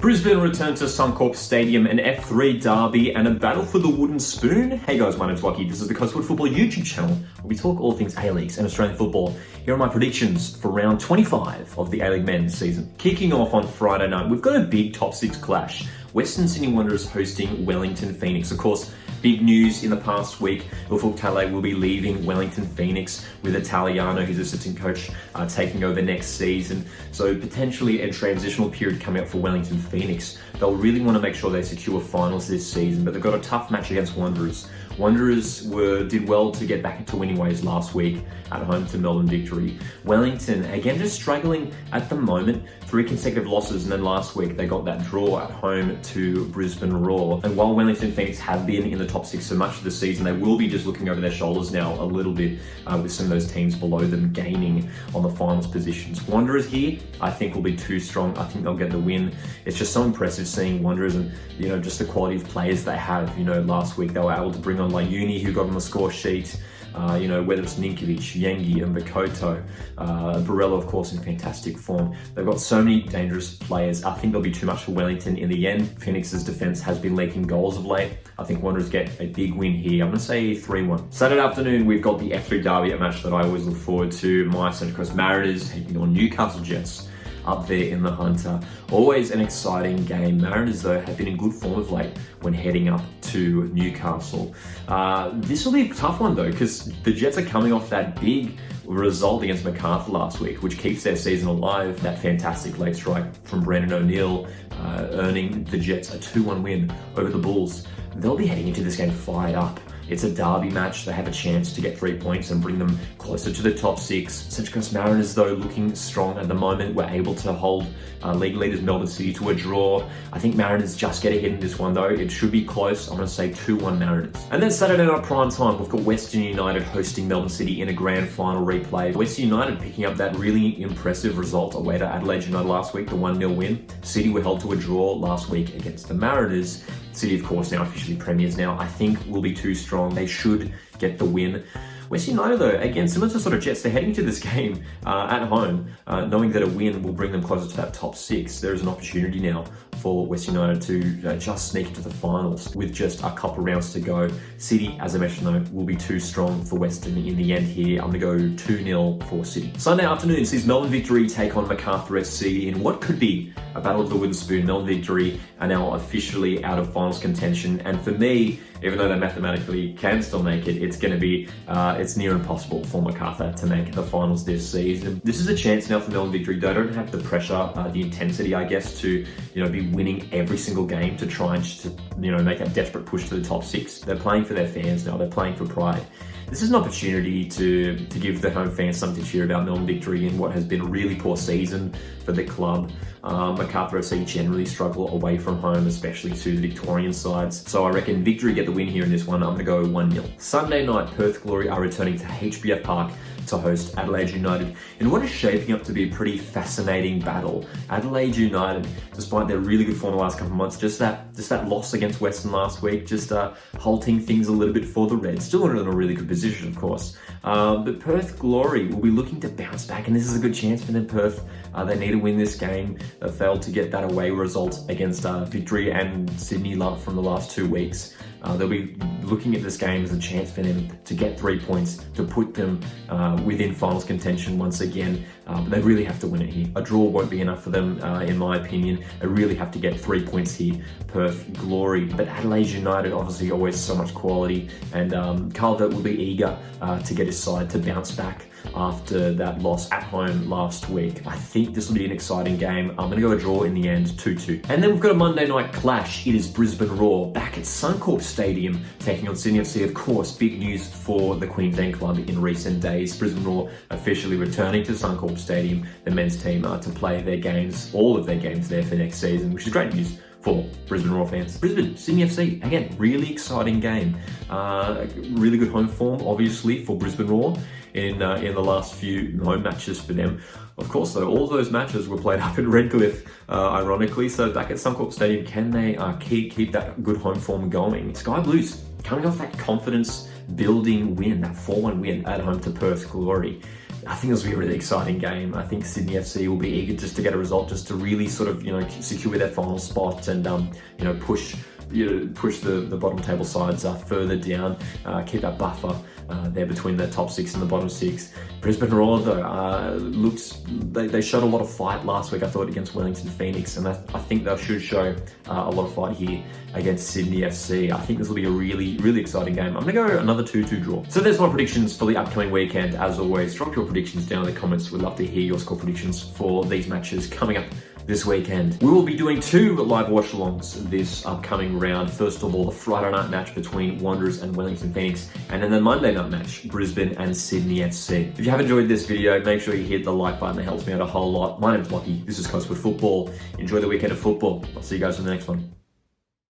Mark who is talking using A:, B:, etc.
A: Brisbane return to Suncorp Stadium, an F3 derby and a battle for the wooden spoon. Hey guys, my name's Lucky. This is the Coastwood Football YouTube channel where we talk all things A-Leagues and Australian football. Here are my predictions for round 25 of the A-League men's season. Kicking off on Friday night, we've got a big top six clash. Western Sydney Wanderers hosting Wellington Phoenix. Of course, big news in the past week, Ufuk Talay will be leaving Wellington Phoenix with Italiano, who's assistant coach, taking over next season. So potentially a transitional period coming up for Wellington Phoenix. They'll really want to make sure they secure finals this season, but they've got a tough match against Wanderers. Wanderers did well to get back into winning ways last week at home to Melbourne Victory. Wellington, again, just struggling at the moment. 3 consecutive losses, and then last week they got that draw at home to Brisbane Roar. And while Wellington Phoenix have been in the top 6 for much of the season, they will be just looking over their shoulders now a little bit with some of those teams below them gaining on the finals positions. Wanderers here, I think, will be too strong. I think they'll get the win. It's just so impressive seeing Wanderers and, just the quality of players they have. Last week they were able to bring on Layuni, who got on the score sheet. Whether it's Ninkovic, Yengi, and Bakoto, Barella, of course, in fantastic form. They've got so many dangerous players. I think there'll be too much for Wellington in the end. Phoenix's defense has been leaking goals of late. I think Wanderers get a big win here. I'm going to say 3-1. Saturday afternoon, we've got the F3 derby, a match that I always look forward to. My Central Coast Mariners taking on Newcastle Jets up there in the Hunter. Always an exciting game. Mariners, though, have been in good form of late when heading up to Newcastle. This will be a tough one, though, because the Jets are coming off that big result against Macarthur last week, which keeps their season alive. That fantastic late strike from Brandon O'Neill, earning the Jets a 2-1 win over the Bulls. They'll be heading into this game fired up. It's a derby match. They have a chance to get 3 points and bring them closer to the top 6. Central Coast Mariners, though, looking strong at the moment. We're able to hold league leaders Melbourne City to a draw. I think Mariners just get ahead in this one, though. It should be close. I'm going to say 2-1 Mariners. And then Saturday night prime time, we've got Western United hosting Melbourne City in a grand final replay. Western United picking up that really impressive result away to Adelaide United last week, the 1-0 win. City were held to a draw last week against the Mariners. City, of course, now officially premiers now, I think will be too strong. They should get the win. West United, though, again, similar to sort of Jets, they're heading to this game at home, knowing that a win will bring them closer to that top 6. There is an opportunity now for West United to just sneak into the finals with just a couple rounds to go. City, as I mentioned, though, will be too strong for Western in the end here. I'm going to go 2-0 for City. Sunday afternoon sees Melbourne Victory take on Macarthur SC in what could be a battle of the wooden spoon. Melbourne Victory are now officially out of finals contention, and for me, even though they mathematically can still make it, it's going to be it's near impossible for Macarthur to make the finals this season. This is a chance now for Melbourne Victory. They don't have the pressure, the intensity, I guess, to be winning every single game to try and make that desperate push to the top 6. They're playing for their fans now. They're playing for pride. This is an opportunity to give the home fans something to cheer about Melbourne Victory in what has been a really poor season for the club. Macarthur FC generally struggle away from home, especially to the Victorian sides. So I reckon Victory get the win here in this one. I'm going to go 1-0. Sunday night, Perth Glory are returning to HBF Park to host Adelaide United in what is shaping up to be a pretty fascinating battle. Adelaide United, despite their really good form the last couple of months, just that loss against Western last week, just halting things a little bit for the Reds. Still in a really good position, of course. But Perth Glory will be looking to bounce back, and this is a good chance for them. Perth, they need to win this game. They failed to get that away result against Victory and Sydney from the last 2 weeks. They'll be looking at this game as a chance for them to get 3 points, to put them within finals contention once again. But they really have to win it here. A draw won't be enough for them, in my opinion. They really have to get 3 points here, Perth Glory. But Adelaide United, obviously always so much quality, and Calvert will be eager to get his side to bounce back after that loss at home last week. I think this will be an exciting game. I'm going to go a draw in the end, 2-2. And then we've got a Monday night clash. It is Brisbane Roar back at Suncorp Stadium taking on Sydney FC. Of course, big news for the Queensland club in recent days. Brisbane Roar officially returning to Suncorp Stadium, the men's team, to play their games, all of their games there for next season, which is great news for Brisbane Roar fans. Brisbane, Sydney FC, again, really exciting game. Really good home form, obviously, for Brisbane Roar in the last few home matches for them. Of course, though, all those matches were played up at Redcliffe, ironically. So back at Suncorp Stadium, can they keep that good home form going? Sky Blues coming off that confidence building win, that 4-1 win at home to Perth Glory. I think this will be a really exciting game. I think Sydney FC will be eager just to get a result, just to really sort of, secure their final spot and, push the bottom table sides further down, keep that buffer there between the top 6 and the bottom 6. Brisbane Roar though they showed a lot of fight last week, I thought, against Wellington Phoenix, and I think they should show a lot of fight here against Sydney FC. I think this will be a really, really exciting game. I'm gonna go another 2-2 draw. So there's my predictions for the upcoming weekend. As always, drop your predictions down in the comments. We'd love to hear your score predictions for these matches coming up this weekend. We will be doing 2 live watch-alongs this upcoming round. First of all, the Friday night match between Wanderers and Wellington Phoenix, and then the Monday night match, Brisbane and Sydney FC. If you have enjoyed this video, make sure you hit the like button. It helps me out a whole lot. My name's Lockie. This is Coastwood Football. Enjoy the weekend of football. I'll see you guys in the next one.